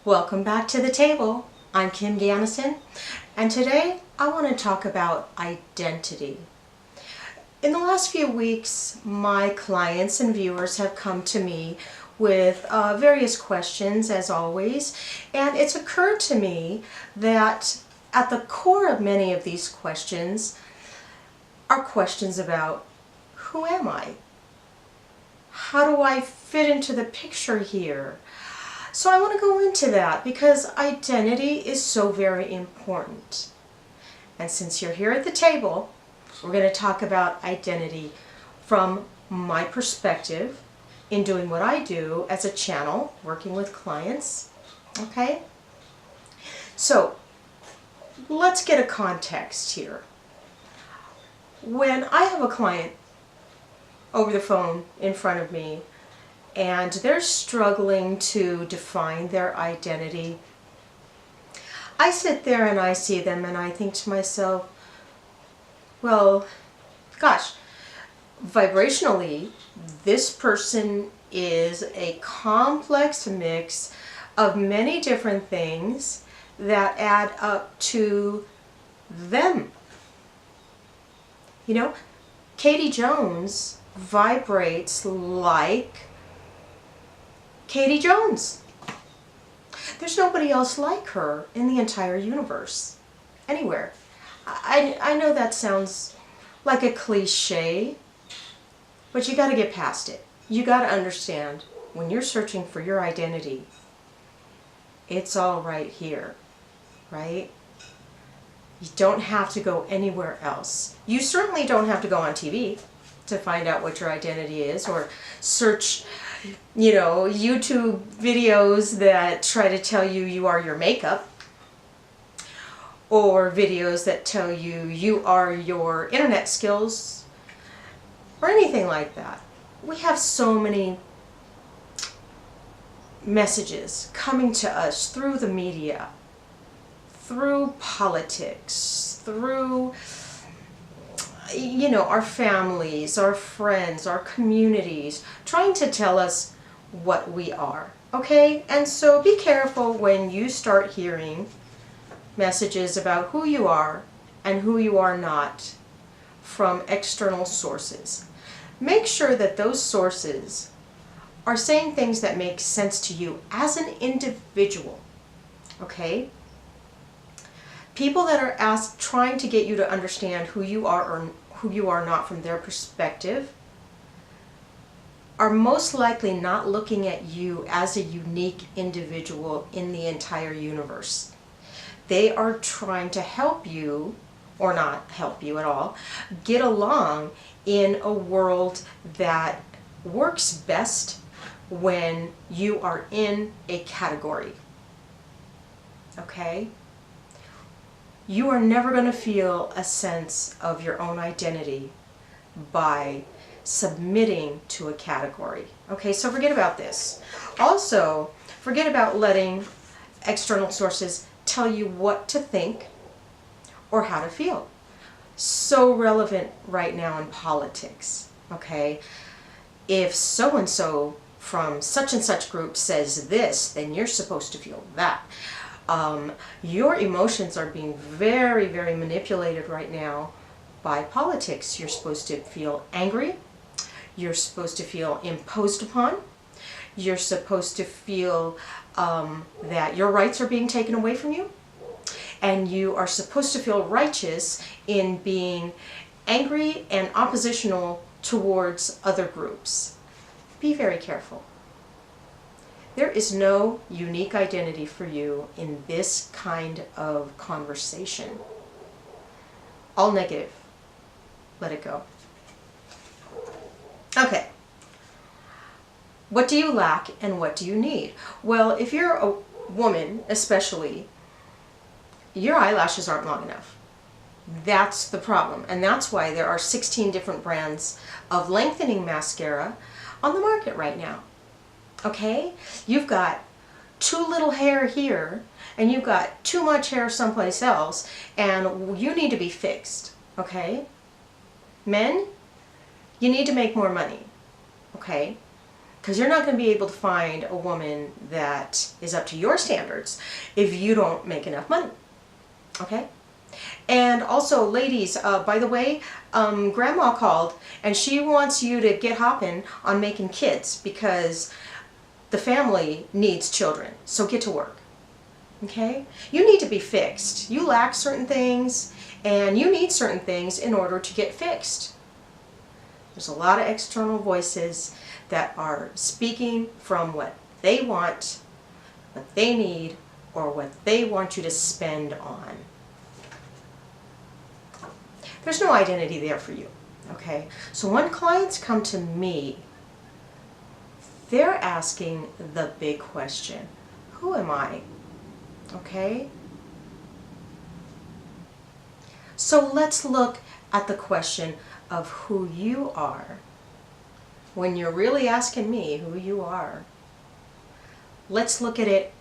Welcome back to the table. I'm Kim Ganassin, and today I want to talk about identity. In the last few weeks, my clients and viewers have come to me with various questions, as always, and it's occurred to me that at the core of many of these questions are questions about who am I? How do I fit into the picture here? So I want to go into that because identity is so very important. And since you're here at the table, we're going to talk about identity from my perspective in doing what I do as a channel, working with clients. Okay? So let's get a context here. When I have a client over the phone in front of me, and they're struggling to define their identity, I sit there and I see them and I think to myself, well, gosh, vibrationally, this person is a complex mix of many different things that add up to them. You know, Katie Jones vibrates like Katie Jones. There's nobody else like her in the entire universe, anywhere. I know that sounds like a cliche, but you got to get past it. You got to understand, when you're searching for your identity, it's all right here, right? You don't have to go anywhere else. You certainly don't have to go on TV to find out what your identity is, or search, you know, YouTube videos that try to tell you you are your makeup, or videos that tell you you are your internet skills, or anything like that. We have so many messages coming to us through the media, through politics, through, you know, our families, our friends, our communities, trying to tell us what we are, okay? And so be careful when you start hearing messages about who you are and who you are not from external sources. Make sure that those sources are saying things that make sense to you as an individual, okay? People that are trying to get you to understand who you are or who you are not from their perspective are most likely not looking at you as a unique individual in the entire universe. They are trying to help you, or not help you at all, get along in a world that works best when you are in a category. Okay? You are never going to feel a sense of your own identity by submitting to a category. Okay, so forget about this. Also, forget about letting external sources tell you what to think or how to feel. So relevant right now in politics, okay? If so-and-so from such and such group says this, then you're supposed to feel that. Your emotions are being very, very manipulated right now by politics. You're supposed to feel angry. You're supposed to feel imposed upon. You're supposed to feel that your rights are being taken away from you. And you are supposed to feel righteous in being angry and oppositional towards other groups. Be very careful. There is no unique identity for you in this kind of conversation. All negative. Let it go. Okay. What do you lack and what do you need? Well, if you're a woman, especially, your eyelashes aren't long enough. That's the problem. And that's why there are 16 different brands of lengthening mascara on the market right now. Okay? You've got too little hair here, and you've got too much hair someplace else, and you need to be fixed. Okay? Men, you need to make more money. Okay? Because you're not going to be able to find a woman that is up to your standards if you don't make enough money. Okay? And also, ladies, by the way, Grandma called and she wants you to get hopping on making kids because the family needs children. So get to work. Okay? You need to be fixed. You lack certain things and you need certain things in order to get fixed. There's a lot of external voices that are speaking from what they want, what they need, or what they want you to spend on. There's no identity there for you, okay? So when clients come to me, they're asking the big question, who am I? Okay? So let's look at the question of who you are. When you're really asking me who you are, let's look at it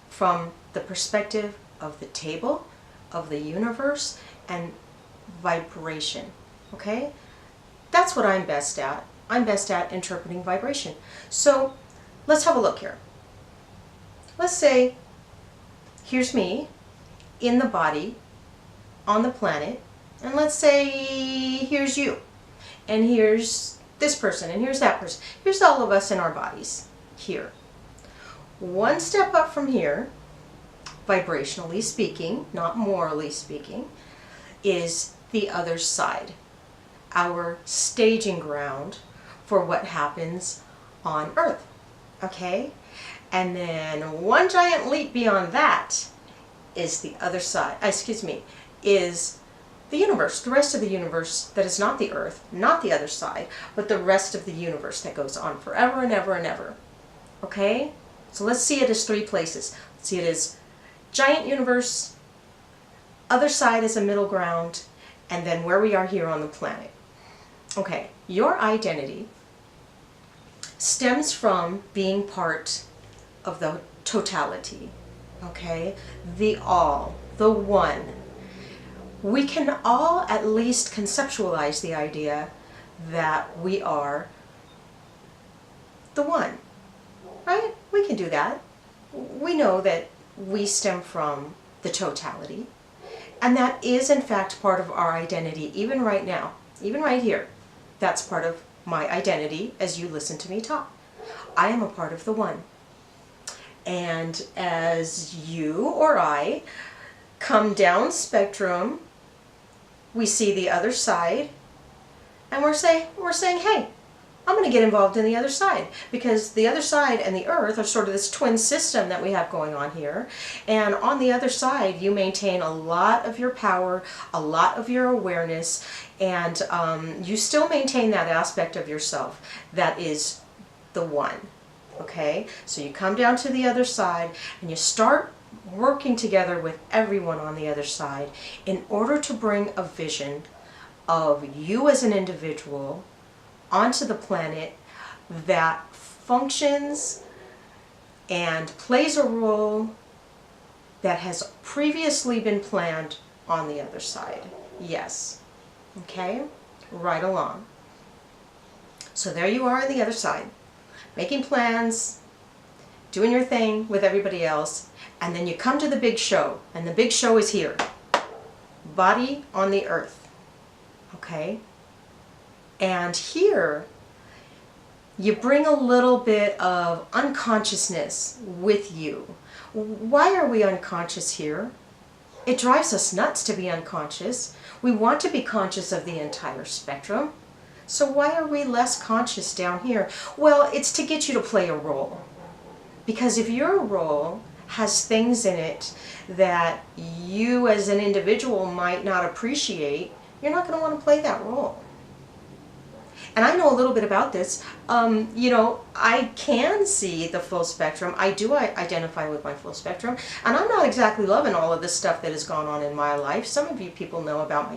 from the perspective of the table, of the universe, and vibration. Okay? That's what I'm best at. I'm best at interpreting vibration. So let's have a look here. Let's say here's me in the body on the planet, and let's say here's you, and here's this person, and here's that person. Here's all of us in our bodies here. One step up from here, vibrationally speaking, not morally speaking, is the other side, our staging ground for what happens on Earth. Okay? And then one giant leap beyond that is the other side, is the universe, the rest of the universe that is not the Earth, not the other side, but the rest of the universe that goes on forever and ever and ever. Okay? So let's see it as three places. Let's see it as giant universe, other side as a middle ground, and then where we are here on the planet. Okay, your identity stems from being part of the totality, okay? The all, the one. We can all at least conceptualize the idea that we are the one, right? We can do that. We know that we stem from the totality, and that is in fact part of our identity, even right now, even right here. That's part of my identity as you listen to me talk. I am a part of the one. And as you or I come down spectrum, we see the other side, and we're saying, hey, I'm going to get involved in the other side, because the other side and the Earth are sort of this twin system that we have going on here. And on the other side, you maintain a lot of your power, a lot of your awareness, and you still maintain that aspect of yourself that is the one. Okay? So you come down to the other side and you start working together with everyone on the other side in order to bring a vision of you as an individual onto the planet that functions and plays a role that has previously been planned on the other side. Yes. Okay? Right along. So there you are on the other side, making plans, doing your thing with everybody else, and then you come to the big show, and the big show is here. Body on the Earth. Okay? And here, you bring a little bit of unconsciousness with you. Why are we unconscious here? It drives us nuts to be unconscious. We want to be conscious of the entire spectrum. So why are we less conscious down here? Well, it's to get you to play a role. Because if your role has things in it that you as an individual might not appreciate, you're not going to want to play that role. And I know a little bit about this. You know, I can see the full spectrum. I do identify with my full spectrum. And I'm not exactly loving all of this stuff that has gone on in my life. Some of you people know about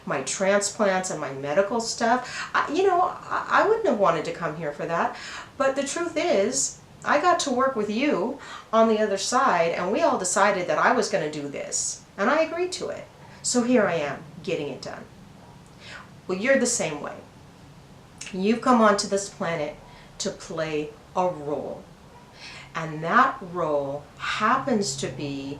my transplants and my medical stuff. I wouldn't have wanted to come here for that. But the truth is, I got to work with you on the other side, and we all decided that I was going to do this. And I agreed to it. So here I am, getting it done. Well, you're the same way. You've come onto this planet to play a role. And that role happens to be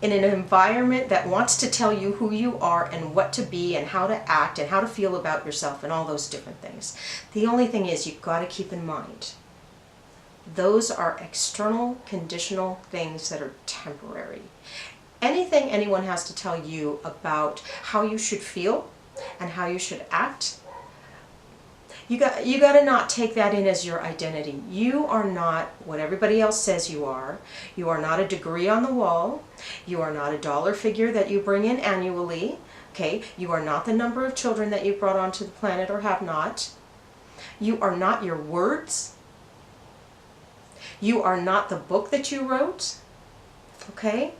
in an environment that wants to tell you who you are and what to be and how to act and how to feel about yourself and all those different things. The only thing is, you've got to keep in mind, those are external, conditional things that are temporary. Anything anyone has to tell you about how you should feel and how you should act, you got to not take that in as your identity. You are not what everybody else says you are. You are not a degree on the wall. You are not a dollar figure that you bring in annually. Okay? You are not the number of children that you brought onto the planet or have not. You are not your words. You are not the book that you wrote. Okay?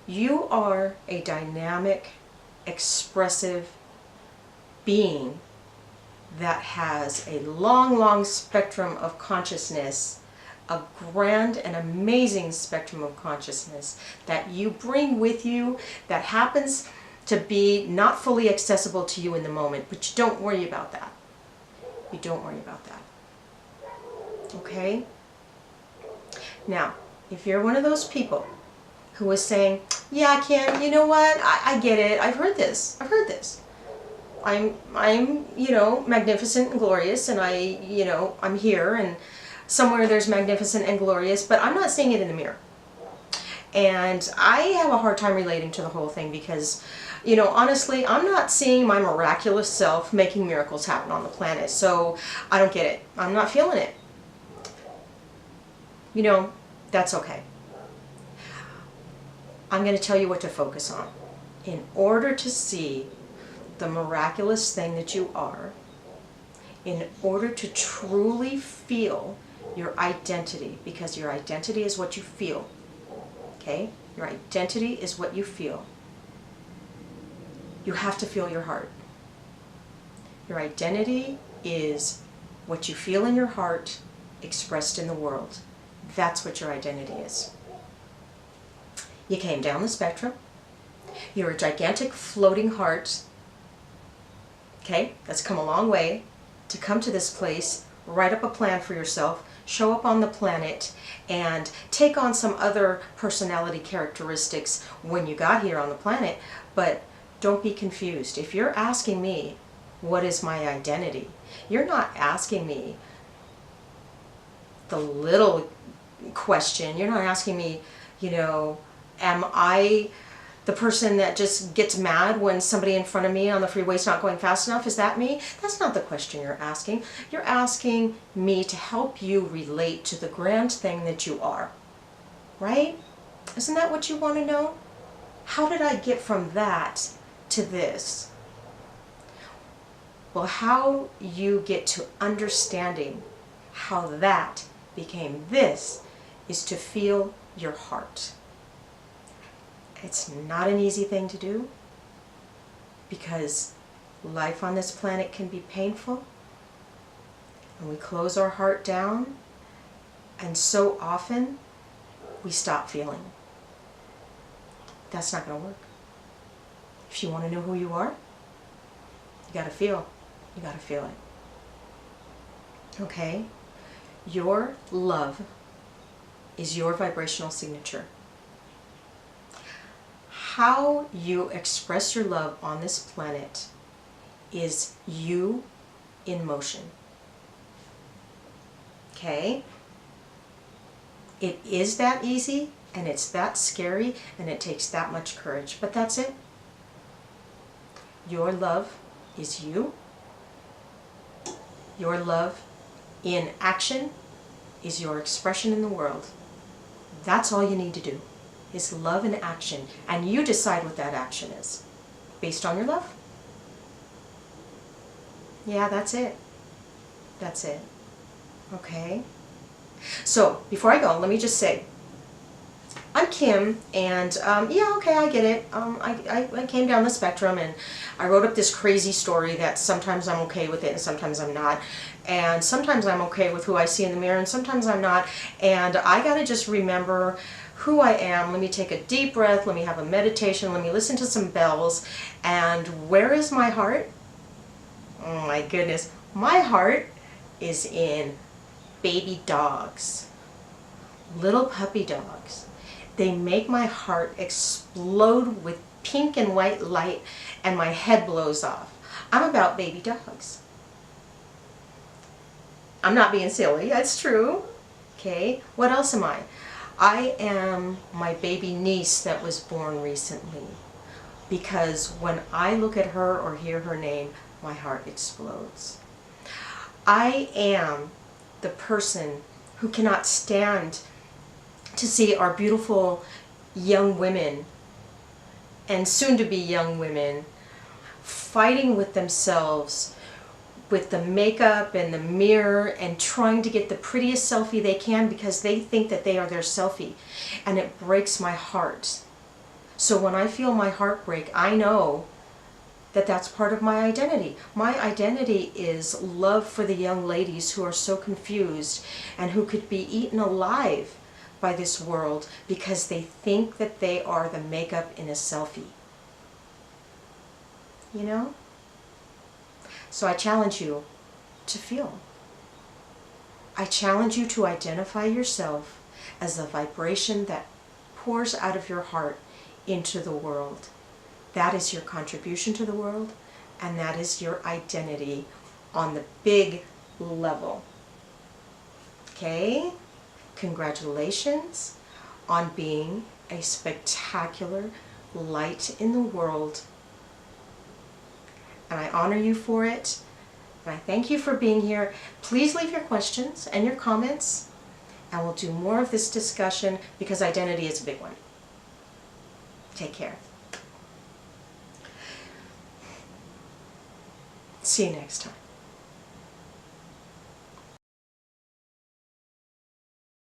You are a dynamic, expressive being that has a long, long spectrum of consciousness, a grand and amazing spectrum of consciousness that you bring with you, that happens to be not fully accessible to you in the moment, but you don't worry about that. You don't worry about that. Okay? Now, if you're one of those people who is saying, yeah, Kim, you know what, I get it, I've heard this. I'm, you know, magnificent and glorious, and I'm here, and somewhere there's magnificent and glorious, but I'm not seeing it in the mirror. And I have a hard time relating to the whole thing because, you know, honestly, I'm not seeing my miraculous self making miracles happen on the planet, so I don't get it. I'm not feeling it. You know, that's okay. I'm going to tell you what to focus on. In order to see the miraculous thing that you are, in order to truly feel your identity, because your identity is what you feel, okay? Your identity is what you feel. You have to feel your heart. Your identity is what you feel in your heart expressed in the world. That's what your identity is. You came down the spectrum. You're a gigantic floating heart. Okay, that's come a long way to come to this place, write up a plan for yourself, show up on the planet, and take on some other personality characteristics when you got here on the planet. But don't be confused. If you're asking me, what is my identity? You're not asking me the little question. You're not asking me, you know, am I the person that just gets mad when somebody in front of me on the freeway is not going fast enough? Is that me? That's not the question you're asking. You're asking me to help you relate to the grand thing that you are. Right? Isn't that what you want to know? How did I get from that to this? Well, how you get to understanding how that became this is to feel your heart. It's not an easy thing to do because life on this planet can be painful and we close our heart down, and so often we stop feeling. That's not going to work. If you want to know who you are, you got to feel. You got to feel it. Okay? Your love is your vibrational signature. How you express your love on this planet is you in motion. Okay? It is that easy, and it's that scary, and it takes that much courage, but that's it. Your love is you. Your love in action is your expression in the world. That's all you need to do, is love in action, and you decide what that action is based on your love. Yeah, that's it. That's it. Okay? So, before I go, let me just say, I'm Kim, and yeah, okay, I get it. I came down the spectrum, and I wrote up this crazy story that sometimes I'm okay with it, and sometimes I'm not. And sometimes I'm okay with who I see in the mirror, and sometimes I'm not. And I gotta just remember who I am. Let me take a deep breath, let me have a meditation, let me listen to some bells. And where is my heart? Oh my goodness. My heart is in baby dogs, little puppy dogs. They make my heart explode with pink and white light and my head blows off. I'm about baby dogs. I'm not being silly, that's true. Okay, what else am I? I am my baby niece that was born recently, because when I look at her or hear her name, my heart explodes. I am the person who cannot stand to see our beautiful young women and soon to be young women fighting with themselves with the makeup and the mirror and trying to get the prettiest selfie they can because they think that they are their selfie, and it breaks my heart. So when I feel my heart break, I know that that's part of my identity. My identity is love for the young ladies who are so confused and who could be eaten alive by this world because they think that they are the makeup in a selfie. You know? So I challenge you to feel. I challenge you to identify yourself as a vibration that pours out of your heart into the world. That is your contribution to the world, and that is your identity on the big level. Okay? Congratulations on being a spectacular light in the world. And I honor you for it. And I thank you for being here. Please leave your questions and your comments, and we'll do more of this discussion because identity is a big one. Take care. See you next time.